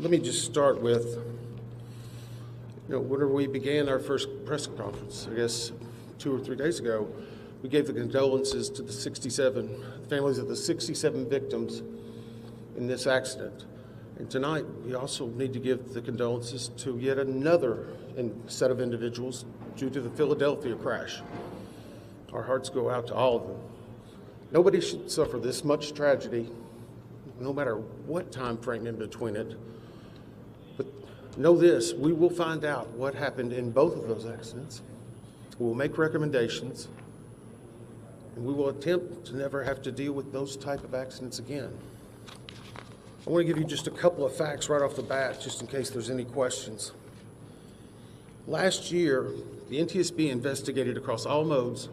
Let me just start with, whenever we began our first press conference, I guess 2 or 3 days ago, we gave the condolences to the families of the 67 victims in this accident. And tonight, we also need to give the condolences to yet another set of individuals due to the Philadelphia crash. Our hearts go out to all of them. Nobody should suffer this much tragedy, no matter what time frame in between it. But know this, we will find out what happened in both of those accidents. We'll make recommendations, and we will attempt to never have to deal with those type of accidents again. I want to give you just a couple of facts right off the bat, just in case there's any questions. Last year, the NTSB investigated across all modes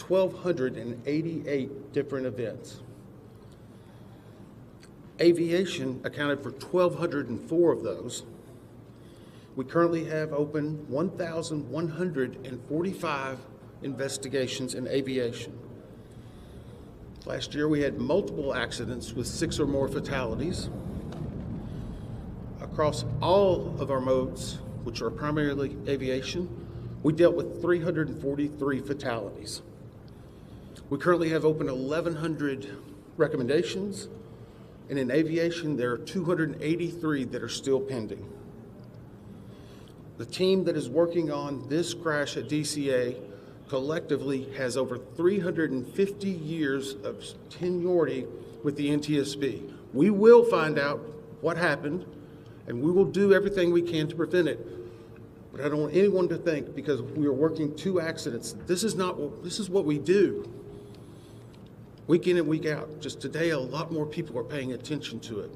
1,288 different events. Aviation accounted for 1,204 of those. We currently have open 1,145 investigations in aviation. Last year, we had multiple accidents with 6 or more fatalities. Across all of our modes, which are primarily aviation, we dealt with 343 fatalities. We currently have open 1,100 recommendations, and in aviation, there are 283 that are still pending. The team that is working on this crash at DCA collectively has over 350 years of seniority with the NTSB. We will find out what happened, and we will do everything we can to prevent it. But I don't want anyone to think because we are working 2 accidents. This is what we do. Week in and week out. Just today, a lot more people are paying attention to it.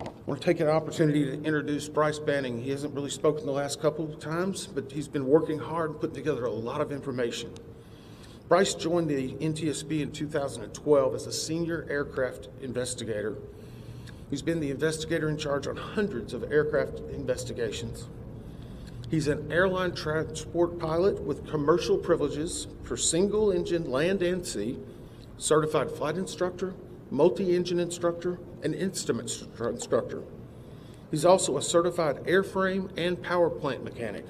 I want to take an opportunity to introduce Bryce Banning. He hasn't really spoken the last couple of times, but he's been working hard and putting together a lot of information. Bryce joined the NTSB in 2012 as a senior aircraft investigator. He's been the investigator in charge on hundreds of aircraft investigations. He's an airline transport pilot with commercial privileges for single-engine land and sea, certified flight instructor, multi-engine instructor, and instrument instructor. He's also a certified airframe and power plant mechanic.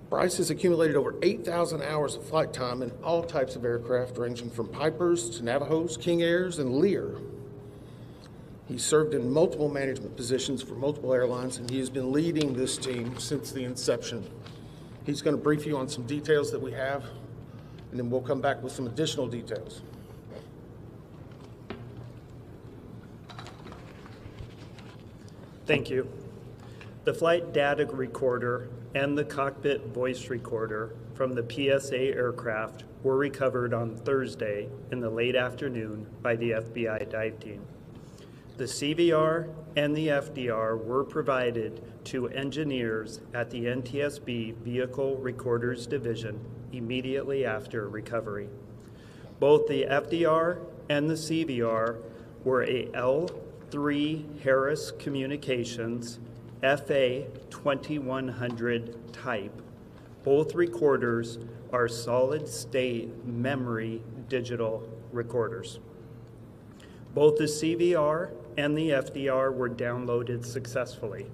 Bryce has accumulated over 8,000 hours of flight time in all types of aircraft, ranging from Pipers to Navajos, King Airs, and Lear. He's served in multiple management positions for multiple airlines, and he has been leading this team since the inception. He's going to brief you on some details that we have, and then we'll come back with some additional details. Thank you. The flight data recorder and the cockpit voice recorder from the PSA aircraft were recovered on Thursday in the late afternoon by the FBI dive team. The CVR and the FDR were provided to engineers at the NTSB Vehicle Recorders Division immediately after recovery. Both the FDR and the CVR were a L3 Harris Communications FA 2100 type. Both recorders are solid-state memory digital recorders. Both the CVR and the FDR were downloaded successfully.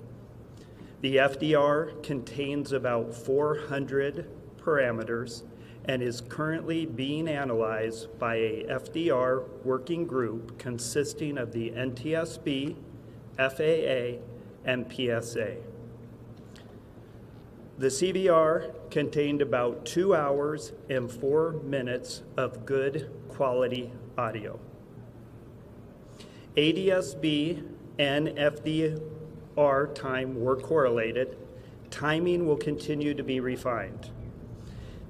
The FDR contains about 400 parameters and is currently being analyzed by a FDR working group consisting of the NTSB, FAA, and PSA. The CVR contained about 2 hours and 4 minutes of good quality audio. ADSB and FDR time were correlated. Timing will continue to be refined.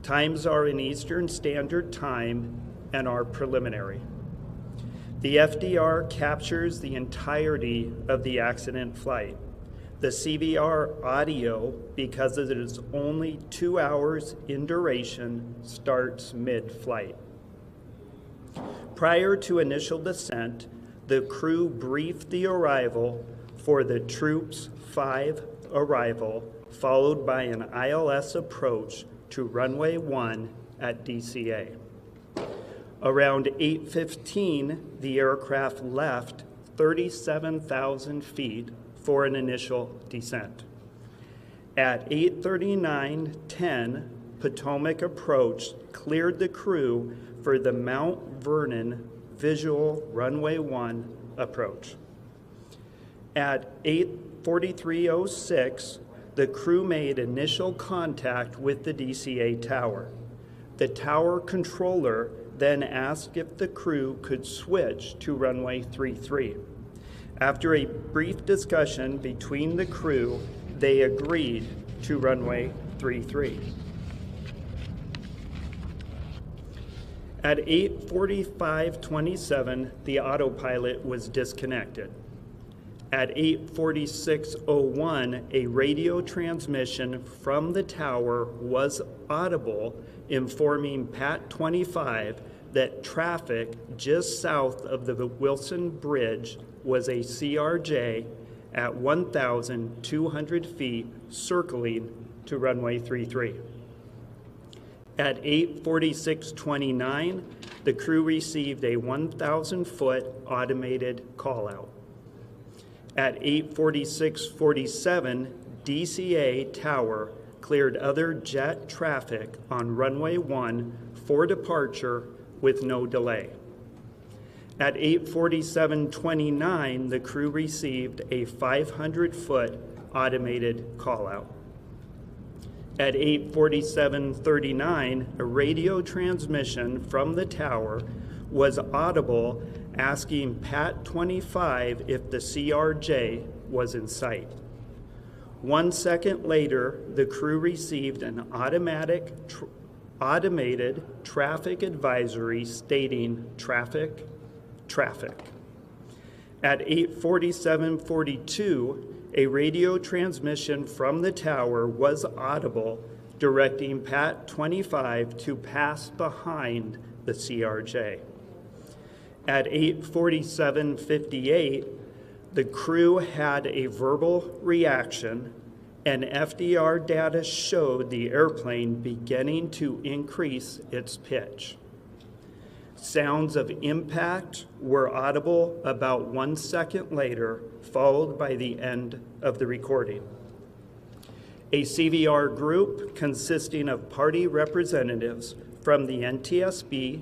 Times are in Eastern Standard Time and are preliminary. The FDR captures the entirety of the accident flight. The CVR audio, because it is only 2 hours in duration, starts mid-flight. Prior to initial descent, the crew briefed the arrival for the Troops 5 arrival, followed by an ILS approach to runway 1 at DCA. Around 8:15, the aircraft left 37,000 feet for an initial descent. At 8:39:10, Potomac approached, cleared the crew for the Mount Vernon visual runway 1 approach. At 8:43:06, the crew made initial contact with the DCA tower. The tower controller then asked if the crew could switch to runway 33. After a brief discussion between the crew, they agreed to runway 33. At 8:45:27, the autopilot was disconnected. At 8:46:01, a radio transmission from the tower was audible, informing Pat 25 that traffic just south of the Wilson Bridge was a CRJ at 1,200 feet circling to runway 33. At 8:46:29, the crew received a 1,000-foot automated call-out. At 8:46:47, DCA tower cleared other jet traffic on runway 1 for departure with no delay. At 8:47:29, the crew received a 500-foot automated call-out. At 8:47:39, a radio transmission from the tower was audible asking Pat 25 if the CRJ was in sight. 1 second later, the crew received an automated traffic advisory stating traffic. At 8:47:42, a radio transmission from the tower was audible directing Pat 25 to pass behind the CRJ. At 8:47:58, the crew had a verbal reaction, and FDR data showed the airplane beginning to increase its pitch. Sounds of impact were audible about 1 second later, followed by the end of the recording. A CVR group consisting of party representatives from the NTSB,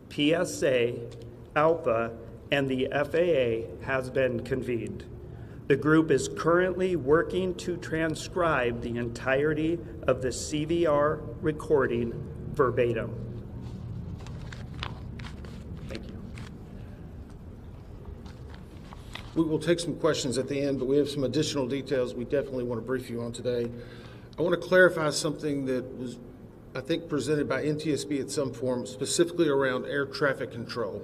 PSA, ALPA, and the FAA has been convened. The group is currently working to transcribe the entirety of the CVR recording verbatim. Thank you. We will take some questions at the end, but we have some additional details we definitely want to brief you on today. I want to clarify something that was, I think, presented by NTSB at some form, specifically around air traffic control.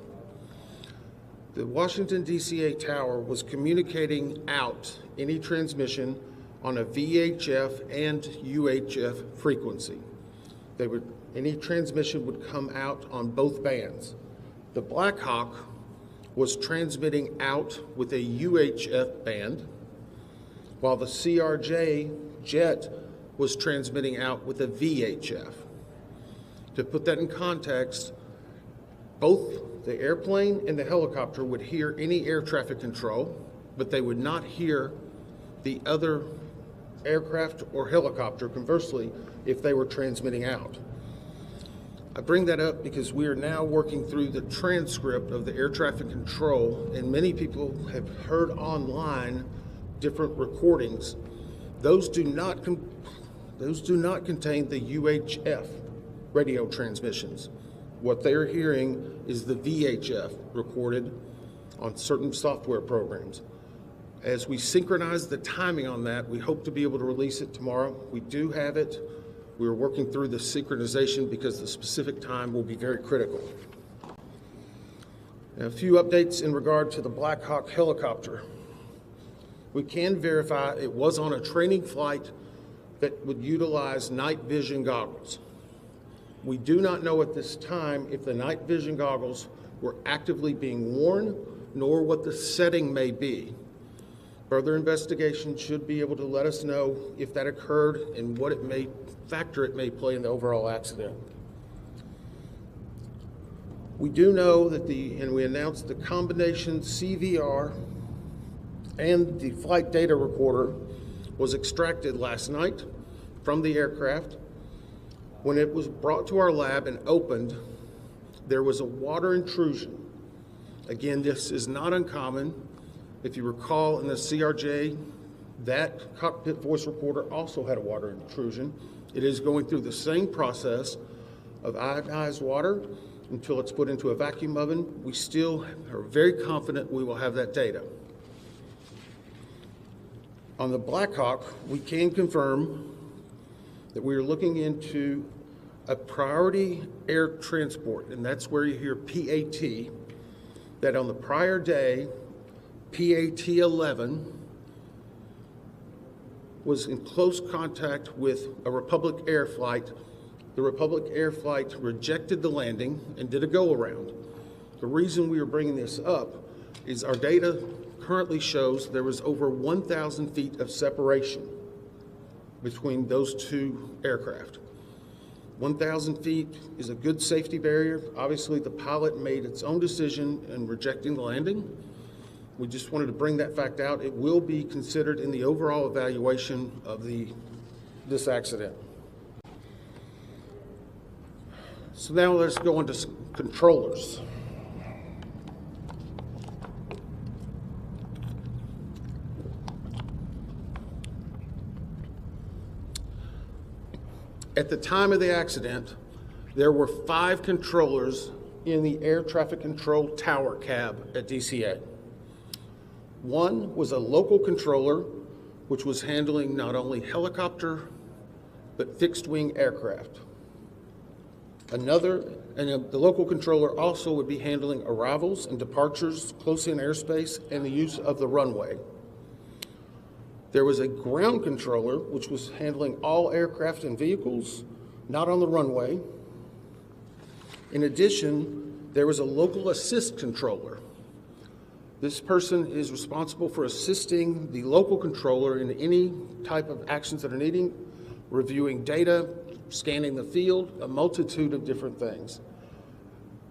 The Washington DCA tower was communicating out any transmission on a VHF and UHF frequency. Any transmission would come out on both bands. The Black Hawk was transmitting out with a UHF band, while the CRJ jet was transmitting out with a VHF. To put that in context, both the airplane and the helicopter would hear any air traffic control, but they would not hear the other aircraft or helicopter, conversely, if they were transmitting out. I bring that up because we are now working through the transcript of the air traffic control, and many people have heard online different recordings. Those do not contain the UHF radio transmissions. What they're hearing is the VHF recorded on certain software programs. As we synchronize the timing on that, we hope to be able to release it tomorrow. We do have it. We're working through the synchronization because the specific time will be very critical. Now, a few updates in regard to the Black Hawk helicopter. We can verify it was on a training flight that would utilize night vision goggles. We do not know at this time if the night vision goggles were actively being worn, nor what the setting may be. Further investigation should be able to let us know if that occurred and what factor it may play in the overall accident. We do know that and we announced the combination CVR and the flight data recorder was extracted last night from the aircraft. When it was brought to our lab and opened, there was a water intrusion. Again, this is not uncommon. If you recall in the CRJ, that cockpit voice recorder also had a water intrusion. It is going through the same process of iodized water until it's put into a vacuum oven. We still are very confident we will have that data. On the Black Hawk, we can confirm that we are looking into a priority air transport, and that's where you hear PAT, that on the prior day, PAT-11 was in close contact with a Republic Air flight. The Republic Air flight rejected the landing and did a go-around. The reason we are bringing this up is our data currently shows there was over 1,000 feet of separation between those two aircraft. 1,000 feet is a good safety barrier. Obviously, the pilot made its own decision in rejecting the landing. We just wanted to bring that fact out. It will be considered in the overall evaluation of this accident. So now let's go into controllers. At the time of the accident, there were 5 controllers in the air traffic control tower cab at DCA. One was a local controller, which was handling not only helicopter, but fixed-wing aircraft. The local controller also would be handling arrivals and departures close in airspace and the use of the runway. There was a ground controller, which was handling all aircraft and vehicles not on the runway. In addition, there was a local assist controller. This person is responsible for assisting the local controller in any type of actions that are needing, reviewing data, scanning the field, a multitude of different things.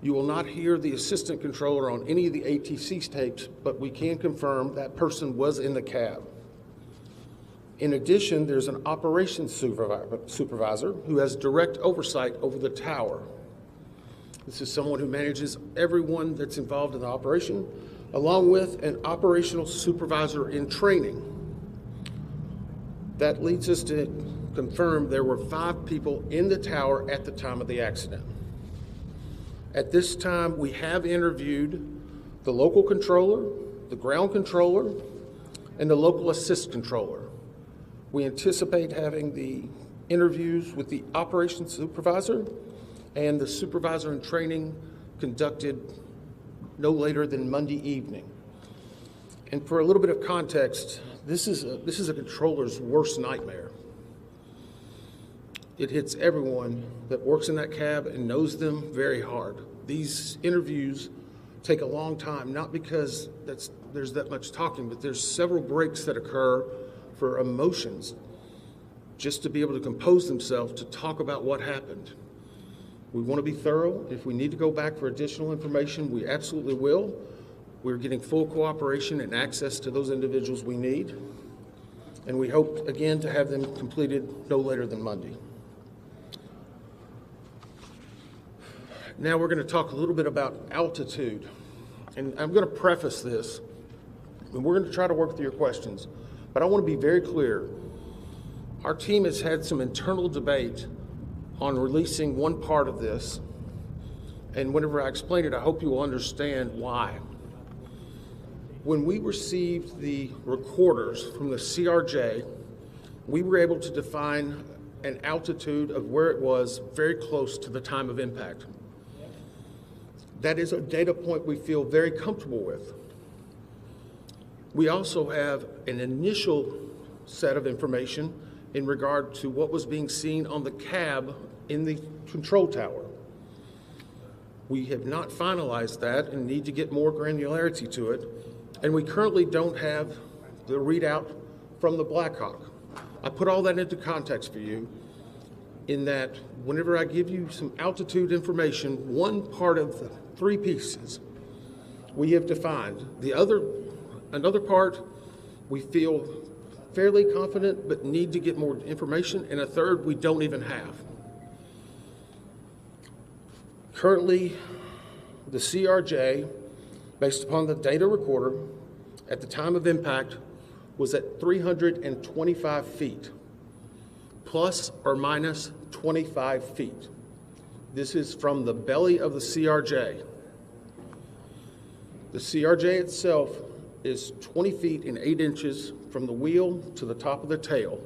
You will not hear the assistant controller on any of the ATC tapes, but we can confirm that person was in the cab. In addition, there's an operations supervisor who has direct oversight over the tower. This is someone who manages everyone that's involved in the operation, along with an operational supervisor in training. That leads us to confirm there were 5 people in the tower at the time of the accident. At this time, we have interviewed the local controller, the ground controller, and the local assist controller. We anticipate having the interviews with the operations supervisor and the supervisor in training conducted no later than Monday evening. And for a little bit of context, this is a controller's worst nightmare. It hits everyone that works in that cab and knows them very hard. These interviews take a long time, not because there's that much talking, but there's several breaks that occur for emotions, just to be able to compose themselves to talk about what happened. We want to be thorough. If we need to go back for additional information, we absolutely will. We're getting full cooperation and access to those individuals we need. And we hope, again, to have them completed no later than Monday. Now we're going to talk a little bit about altitude. And I'm going to preface this, and we're going to try to work through your questions. But I want to be very clear. Our team has had some internal debate on releasing one part of this. And whenever I explain it, I hope you will understand why. When we received the recorders from the CRJ, we were able to define an altitude of where it was very close to the time of impact. That is a data point we feel very comfortable with. We also have an initial set of information in regard to what was being seen on the cab in the control tower. We have not finalized that and need to get more granularity to it, and we currently don't have the readout from the Black Hawk. I put all that into context for you in that whenever I give you some altitude information, one part of three pieces we have defined. Another part, we feel fairly confident but need to get more information, and a third we don't even have. Currently, the CRJ, based upon the data recorder, at the time of impact was at 325 feet, plus or minus 25 feet. This is from the belly of the CRJ. The CRJ itself is 20 feet and 8 inches from the wheel to the top of the tail.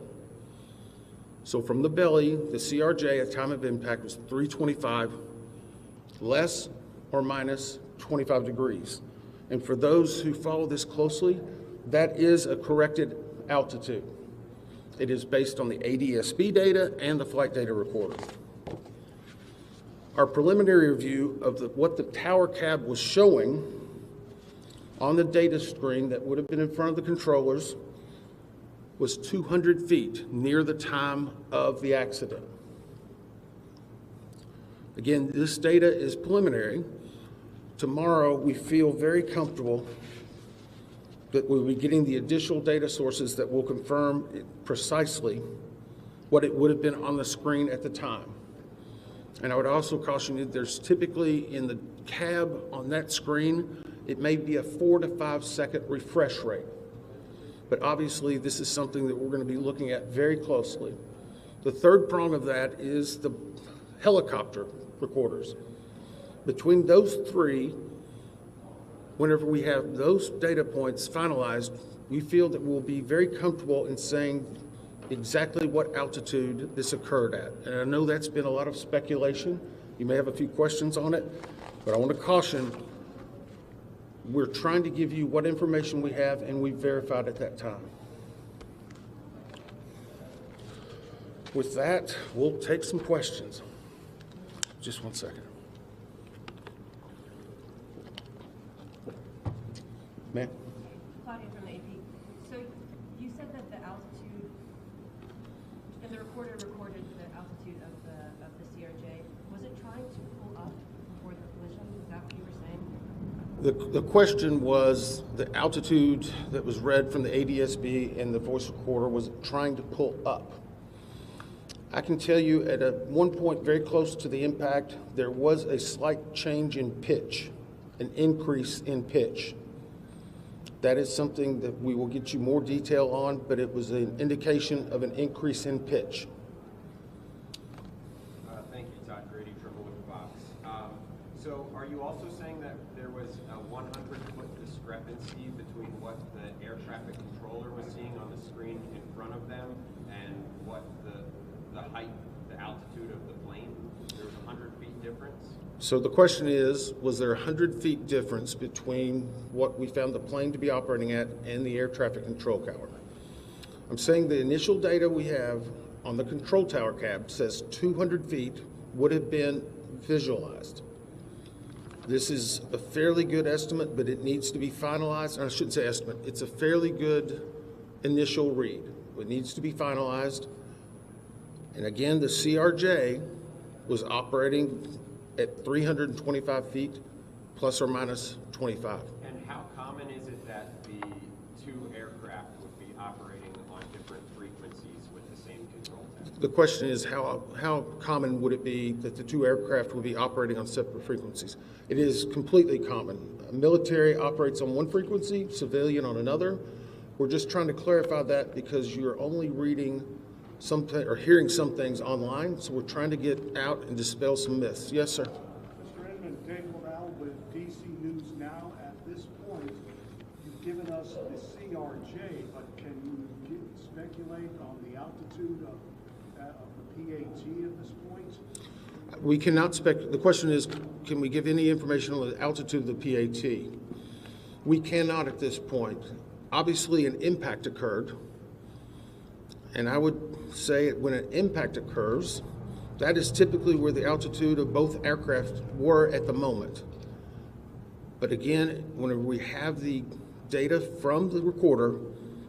So from the belly, the CRJ at time of impact was 325, less or minus 25 degrees. And for those who follow this closely, that is a corrected altitude. It is based on the ADSB data and the flight data recorder. Our preliminary review of what the tower cab was showing on the data screen that would have been in front of the controllers was 200 feet near the time of the accident. Again, this data is preliminary. Tomorrow, we feel very comfortable that we'll be getting the additional data sources that will confirm precisely what it would have been on the screen at the time. And I would also caution you, there's typically in the cab on that screen, it may be a 4 to 5 second refresh rate. But obviously, this is something that we're going to be looking at very closely. The third prong of that is the helicopter recorders. Between those three, whenever we have those data points finalized, we feel that we'll be very comfortable in saying exactly what altitude this occurred at. And I know that's been a lot of speculation. You may have a few questions on it, but I want to caution, we're trying to give you what information we have and we verified at that time. With that, we'll take some questions. Just one second. Ma'am? Claudia from AP. So you said that the altitude, and the recorder recorded the altitude of the CRJ. Was it trying to pull up before the collision? Is that what you were saying? The question was the altitude that was read from the ADSB and the voice recorder, was it trying to pull up? I can tell you at one point very close to the impact, there was a slight change in pitch, an increase in pitch. That is something that we will get you more detail on, but it was an indication of an increase in pitch. Thank you, Todd Grady, Triple with the Box. So are you also saying that there was a 100-foot discrepancy between what the air traffic controller was seeing on the screen in front of them and what the height, the altitude of the plane? There was a 100 feet difference? So the question is, was there a 100 feet difference between what we found the plane to be operating at and the air traffic control tower? I'm saying the initial data we have on the control tower cab says 200 feet would have been visualized. This is a fairly good estimate, but it needs to be finalized. I shouldn't say estimate. It's a fairly good initial read. It needs to be finalized. And again, the CRJ was operating at 325 feet, plus or minus 25. And how common is it that the two aircraft would be operating on different frequencies with the same control tower? The question is, how common would it be that the two aircraft would be operating on separate frequencies? It is completely common. Military operates on one frequency, civilian on another. We're just trying to clarify that because you're only reading something or hearing some things online, so we're trying to get out and dispel some myths. Yes, sir. Mr. Inman, Dave Laval with DC News Now. At this point, you've given us the CRJ, but can you speculate on the altitude of the PAT at this point? We cannot speculate. The question is, can we give any information on the altitude of the PAT? We cannot at this point. Obviously, an impact occurred. And I would say when an impact occurs, that is typically where the altitude of both aircraft were at the moment. But again, whenever we have the data from the recorder,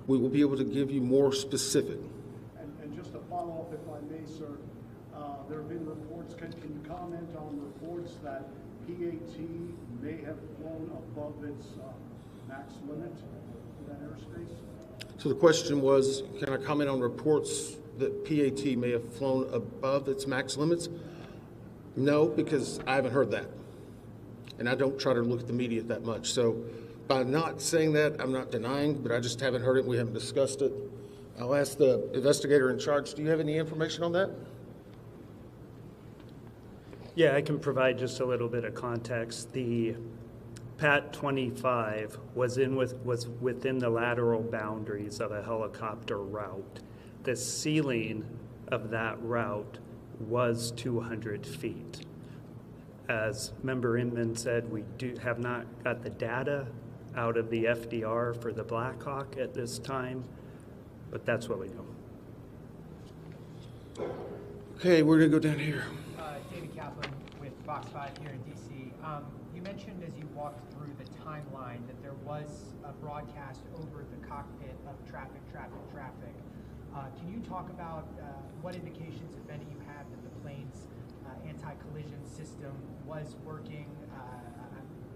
we will be able to give you more specific. And just to follow up, if I may, sir, there have been reports, can you comment on reports that PAT may have flown above its max limit for that airspace? So the question was, can I comment on reports that PAT may have flown above its max limits? No, because I haven't heard that. And I don't try to look at the media that much. So by not saying that, I'm not denying, but I just haven't heard it. We haven't discussed it. I'll ask the investigator in charge. Do you have any information on that? Yeah, I can provide just a little bit of context. The PAT 25 was within the lateral boundaries of a helicopter route. The ceiling of that route was 200 feet. As Member Inman said, we have not got the data out of the FDR for the Black Hawk at this time, but that's what we know. Okay, we're gonna go down here. David Kaplan with Fox 5 here in DC. You mentioned as you walked through the timeline that there was a broadcast over the cockpit of traffic. Can you talk about what indications, if any, you have that the plane's anti-collision system was working?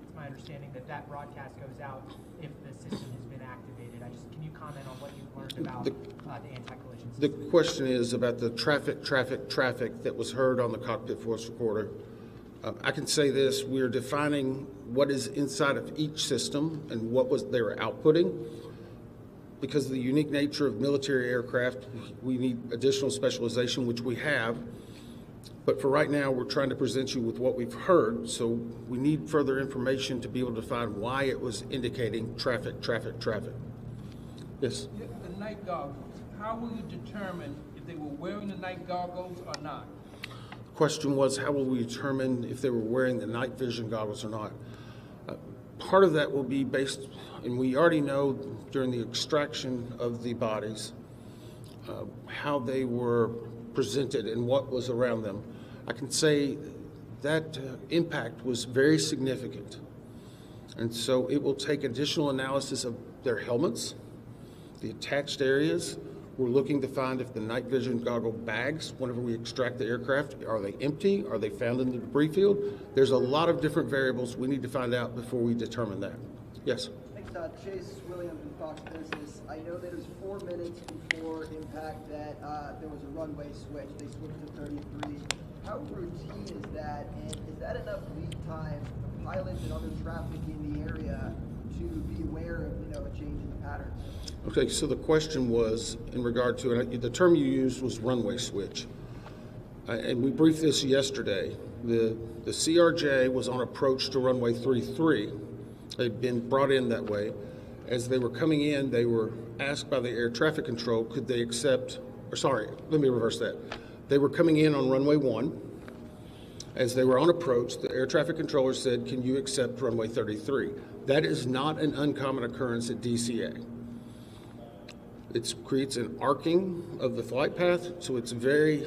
It's my understanding that that broadcast goes out if the system has been activated. Can you comment on what you've learned about the anti-collision system? The question is about the traffic that was heard on the cockpit voice recorder. I can say this, we're defining what is inside of each system and what they were outputting. Because of the unique nature of military aircraft, we need additional specialization, which we have. But for right now, we're trying to present you with what we've heard, so we need further information to be able to find why it was indicating traffic. Yes? The night goggles, how will you determine if they were wearing the night goggles or not? The question was, how will we determine if they were wearing the night vision goggles or not? Part of that will be based, and we already know during the extraction of the bodies, how they were presented and what was around them. I can say that impact was very significant. And so it will take additional analysis of their helmets, the attached areas. We're looking to find if the night vision goggle bags, whenever we extract the aircraft, are they empty? Are they found in the debris field? There's a lot of different variables we need to find out before we determine that. Yes? Thanks, Chase Williams from Fox Business. I know that it was 4 minutes before impact that there was a runway switch. They switched to 33. How routine is that? And is that enough lead time for pilots and other traffic in the area to be aware of, a change in the pattern? Okay, so the question was in regard to, and the term you used was runway switch. And we briefed this yesterday. The CRJ was on approach to runway 33. They'd been brought in that way. As they were coming in, they were asked by the air traffic control, could they accept, or sorry, let me reverse that. They were coming in on runway 1. As they were on approach, the air traffic controller said, can you accept runway 33? That is not an uncommon occurrence at DCA. It creates an arcing of the flight path, so it's very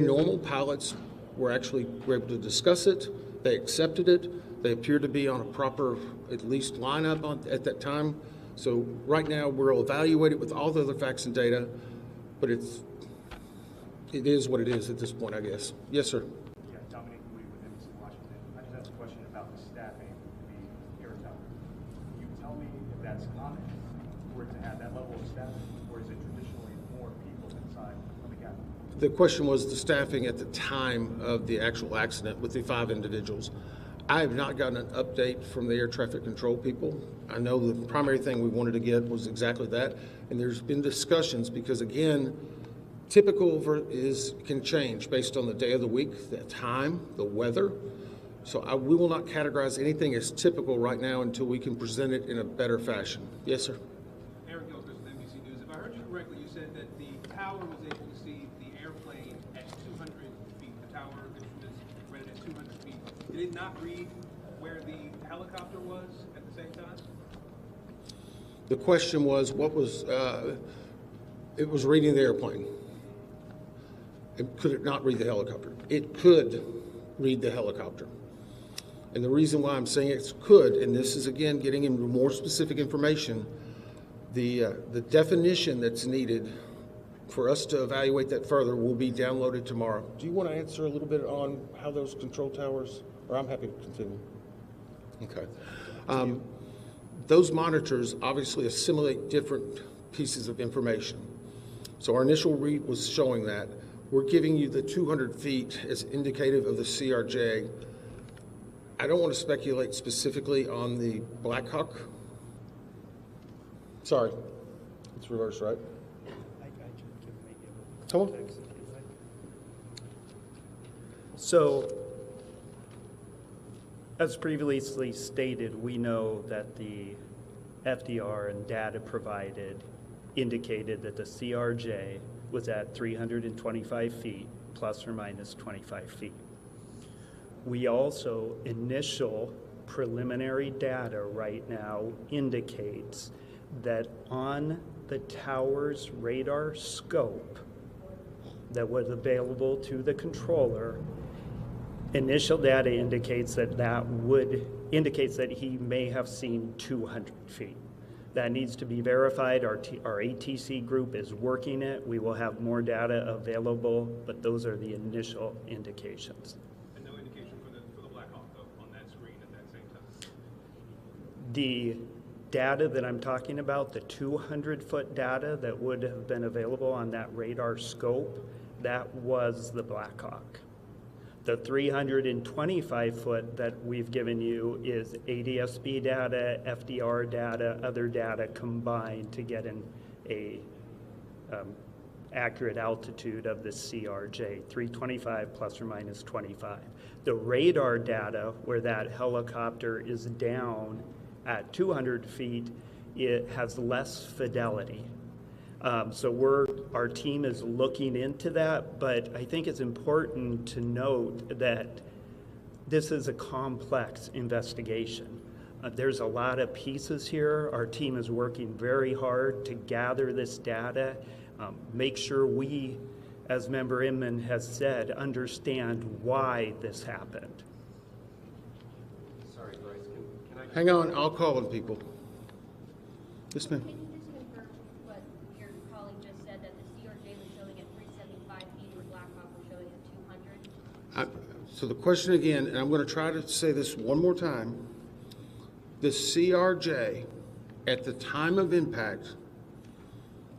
normal. Pilots were able to discuss it. They accepted it. They appear to be on a proper, at least, lineup at that time. So right now, we'll evaluate it with all the other facts and data, but it is what it is at this point, I guess. Yes, sir. Yeah, Dominic Lee with NBC Washington. I just asked a question about the staffing of the air tower. Can you tell me if that's common for it to have that level of staffing, or is it traditionally more people inside of the cabin? The question was the staffing at the time of the actual accident with the 5 individuals. I have not gotten an update from the air traffic control people. I know the primary thing we wanted to get was exactly that, and there's been discussions because, again, typical can change based on the day of the week, the time, the weather. So we will not categorize anything as typical right now until we can present it in a better fashion. Yes, sir. Eric Gilchrist with NBC News. If I heard you correctly, you said that the tower was able to see the airplane at 200 feet. The tower instrument is rated at 200 feet. Did it not read where the helicopter was at the same time? The question was, it was reading the airplane. Could it not read the helicopter? It could read the helicopter. And the reason why I'm saying it could, and this is again getting into more specific information, the definition that's needed for us to evaluate that further will be downloaded tomorrow. Do you want to answer a little bit on how those control towers or I'm happy to continue. Okay. Those monitors obviously assimilate different pieces of information. So our initial read was showing that. We're giving you the 200 feet as indicative of the CRJ. I don't want to speculate specifically on the Blackhawk. Sorry, it's reversed, right? Come on. So, as previously stated, we know that the FDR and data provided indicated that the CRJ was at 325 feet, plus or minus 25 feet. We also, initial preliminary data right now indicates that on the tower's radar scope that was available to the controller, initial data indicates that he may have seen 200 feet. That needs to be verified. Our ATC group is working it. We will have more data available, but those are the initial indications. And no indication for the Blackhawk though on that screen at that same time? The data that I'm talking about, the 200-foot data that would have been available on that radar scope, that was the Blackhawk. The 325-foot that we've given you is ADSB data, FDR data, other data combined to get an accurate altitude of the CRJ, 325 plus or minus 25. The radar data, where that helicopter is down at 200 feet, it has less fidelity. So our team is looking into that, but I think it's important to note that this is a complex investigation. There's a lot of pieces here. Our team is working very hard to gather this data, make sure we, as Member Inman has said, understand why this happened. Sorry, Bryce, can I? Hang on, I'll call on people. Yes, ma'am. Can you just confirm what your colleague just said, that the CRJ was showing at 375 feet and the Blackhawk was showing at 200? So the question again, and I'm going to try to say this one more time. The CRJ at the time of impact,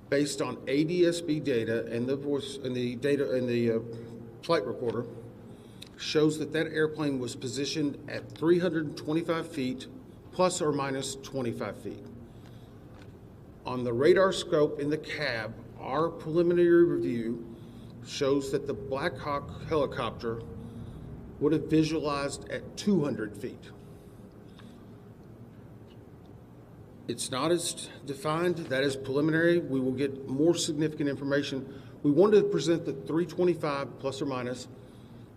based on ADSB data and the voice and the data and the flight recorder, shows that that airplane was positioned at 325 feet plus or minus 25 feet. On the radar scope in the cab, our preliminary review shows that the Blackhawk helicopter would have visualized at 200 feet. It's not as defined. That is preliminary. We will get more significant information. We wanted to present the 325 plus or minus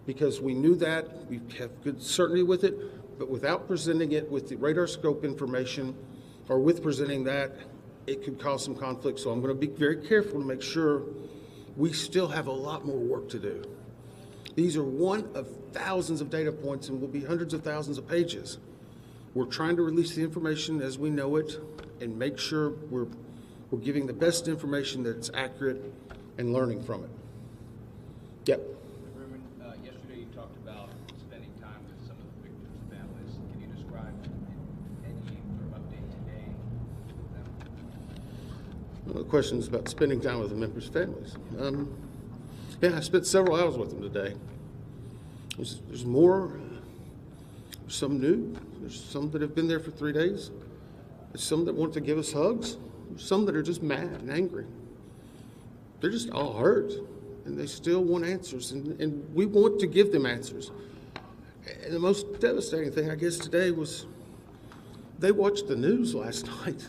because we knew that. We have good certainty with it, but without presenting it with the radar scope information or with presenting that, it could cause some conflict. So I'm going to be very careful to make sure we still have a lot more work to do. These are one of thousands of data points and will be hundreds of thousands of pages. We're trying to release the information as we know it and make sure we're giving the best information that's accurate and learning from it. Yep. Reverend, yesterday you talked about spending time with some of the victims' families. Can you describe any sort of update today with them? Well, the question is about spending time with the members' families. Yeah, I spent several hours with them today. There's more, there's some new, there's some that have been there for 3 days. There's some that want to give us hugs. There's some that are just mad and angry. They're just all hurt, and they still want answers, and we want to give them answers. And the most devastating thing, I guess, today was they watched the news last night.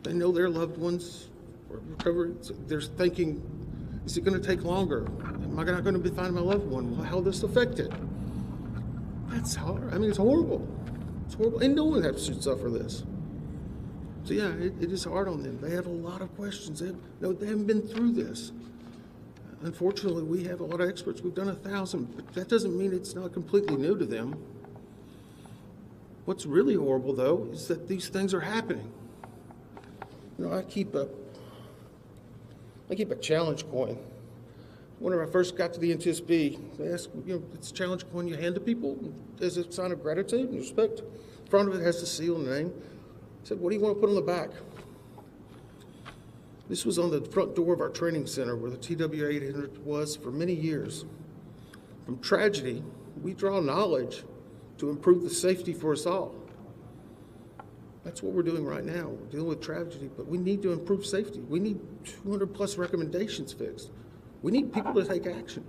They know their loved ones were recovering. They're thinking, is it going to take longer? Am I not going to be finding my loved one? How will this affect it? That's hard. I mean, it's horrible. It's horrible. And no one should suffer this. So yeah, it is hard on them. They have a lot of questions. They haven't been through this. Unfortunately, we have a lot of experts. We've done 1,000, but that doesn't mean it's not completely new to them. What's really horrible, though, is that these things are happening. You know, I keep a challenge coin. Whenever I first got to the NTSB, they asked, it's a challenge when you hand to people as a sign of gratitude and respect. In front of it has the seal and the name. I said, what do you want to put on the back? This was on the front door of our training center where the TW-800 was for many years. From tragedy, we draw knowledge to improve the safety for us all. That's what we're doing right now. We're dealing with tragedy, but we need to improve safety. We need 200 plus recommendations fixed. We need people to take action.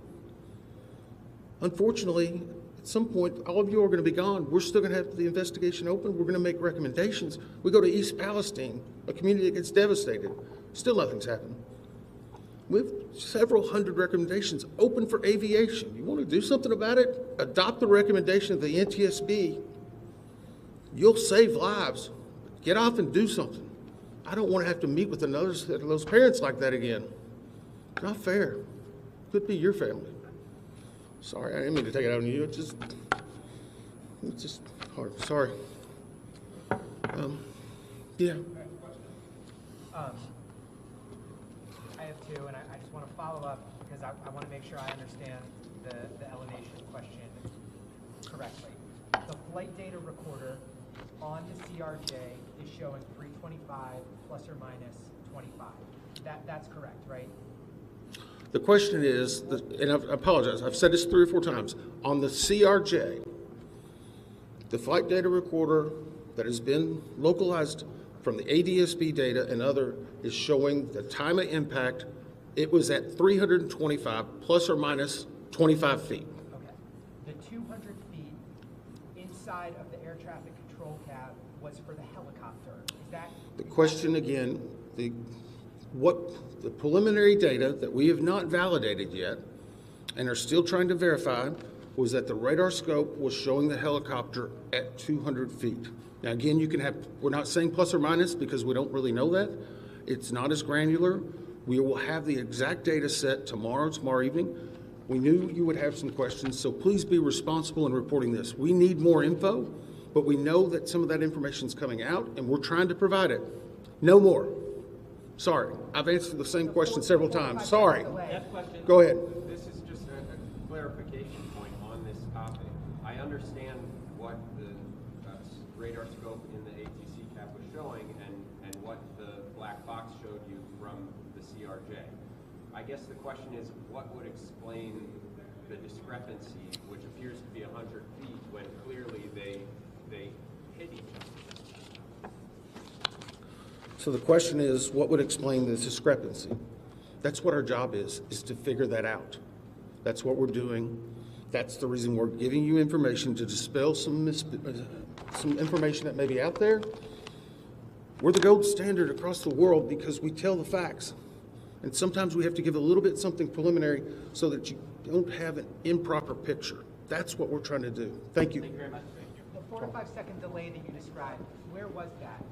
Unfortunately, at some point, all of you are going to be gone. We're still going to have the investigation open. We're going to make recommendations. We go to East Palestine, a community that gets devastated. Still nothing's happened. We have several hundred recommendations open for aviation. You want to do something about it? Adopt the recommendation of the NTSB. You'll save lives. Get off and do something. I don't want to have to meet with another set of those parents like that again. It's not fair. Could be your family. Sorry, I didn't mean to take it out on you. It's just hard. Sorry. Yeah. I have two, and I just want to follow up because I want to make sure I understand the elevation question correctly. The flight data recorder on the CRJ is showing 325 plus or minus 25. That's correct, right? The question is, and I apologize, I've said this 3 or 4 times, on the CRJ, the flight data recorder that has been localized from the ADSB data and other is showing the time of impact. It was at 325 plus or minus 25 feet. Okay. The 200 feet inside of the air traffic control cab was for the helicopter. Is that The question again, the preliminary data that we have not validated yet and are still trying to verify was that the radar scope was showing the helicopter at 200 feet. Now again, we're not saying plus or minus because we don't really know that. It's not as granular. We will have the exact data set tomorrow evening. We knew you would have some questions, so please be responsible in reporting this. We need more info, but we know that some of that information is coming out and we're trying to provide it. No more. Sorry, I've answered the same question several times. Sorry. Go ahead. This is just a clarification point on this topic. I understand what the radar scope in the ATC cap was showing and what the black box showed you from the CRJ. I guess the question is, what would explain the discrepancy, which appears to be 100 feet, when clearly they hit each other? So the question is, what would explain the discrepancy? That's what our job is to figure that out. That's what we're doing. That's the reason we're giving you information to dispel some information that may be out there. We're the gold standard across the world because we tell the facts. And sometimes we have to give a little bit something preliminary so that you don't have an improper picture. That's what we're trying to do. Thank you. Thank you very much. Thank you. The 4 to 5 second delay that you described, where was that?